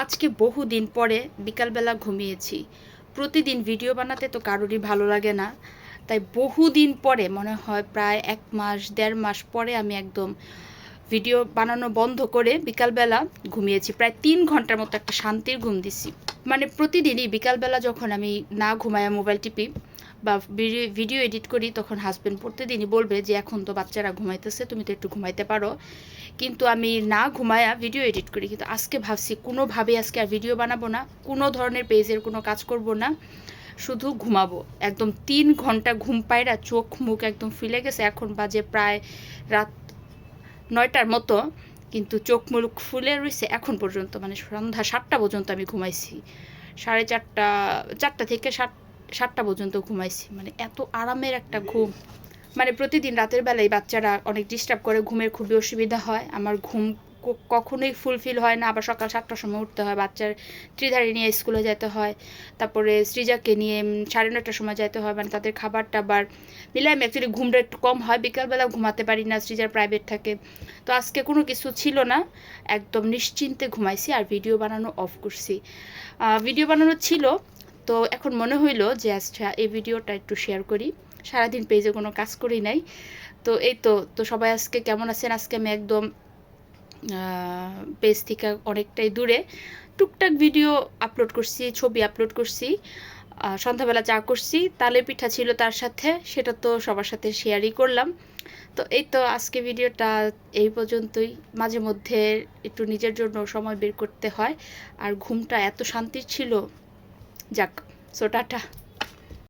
আজকে বহুদিন পরে বিকালবেলা ঘুমিয়েছি। প্রতিদিন ভিডিও বানাতে তো কারোরই ভালো লাগে না। তাই বহুদিন পরে মনে হয় প্রায় ১ মাস ১.৫ মাস পরে আমি একদম ভিডিও বানানো বন্ধ করে বিকালবেলা ঘুমিয়েছি। প্রায় ৩ ঘন্টার মতো একটা শান্তির ঘুম দিছি। মানে প্রতিদিনই বিকালবেলা যখন আমি না ঘুমায়া মোবাইল টিপি বা ভিডিও এডিট করি, তখন হাসব্যান্ড প্রতিদিনই বলবে যে, "এখন তো বাচ্চারা ঘুমাইতেছে, তুমি তো একটু ঘুমাইতে পারো।" কিন্তু আমি না ঘুমায়া ভিডিও এডিট করি। কিন্তু আজকে ভাবছি কোনোভাবেই আজকে আর ভিডিও বানাবো না, কোনো ধরনের পেজের কোনো কাজ করব না, শুধু ঘুমাবো। একদম ৩ ঘন্টা ঘুম পাইরা চোখ মুখ একদম ফুলে গেছে। এখন বাজে প্রায় রাত ৯টার মতো, কিন্তু চোখ মুখ ফুলে রইছে এখন পর্যন্ত। মানে সন্ধ্যা ৭টা পর্যন্ত আমি ঘুমাইছি। ৪:৩০ ৪টা থেকে ৭টা পর্যন্ত ঘুমাইছি। মানে এত আরামের একটা ঘুম। মানে প্রতিদিন রাতের বেলায় বাচ্চারা অনেক ডিস্টার্ব করে, ঘুমের খুবই অসুবিধা হয়। আমার ঘুম কখনোই ফুলফিল হয় না। আবার সকাল ৭টার সময় উঠতে হয়, বাচ্চার ত্রিধারী নিয়ে স্কুলে যেতে হয়, তারপরে সৃজাকে নিয়ে ৯:৩০টার সময় যেতে হয়। মানে তাদের খাবার টাবার মিলে আমি অ্যাকচুয়ালি ঘুমটা একটু কম হয়, বিকালবেলা ঘুমাতে পারি না, সৃজার প্রাইভেট থাকে। তো আজকে কোনো কিছু ছিল না, একদম নিশ্চিন্তে ঘুমাইছি আর ভিডিও বানানো অফ করছি। ভিডিও বানানো ছিল, তো এখন মনে হইলো যে আচ্ছা এই ভিডিওটা একটু শেয়ার করি। সারাদিন পেজে কোনো কাজ করি নাই। তো এই তো সবাই আজকে কেমন আছেন? আজকে আমি একদম পেজ থেকে অনেকটাই দূরে টুকটাক ভিডিও আপলোড করছি, ছবি আপলোড করছি। সন্ধ্যাবেলা চা করছি, তালের পিঠা ছিল তার সাথে, সেটা তো সবার সাথে শেয়ারই করলাম। তো এই তো আজকে ভিডিওটা এই পর্যন্তই। মাঝে মধ্যে একটু নিজের জন্য সময় বের করতে হয়। আর ঘুমটা এত শান্তির ছিল, যাক, সো টাটা।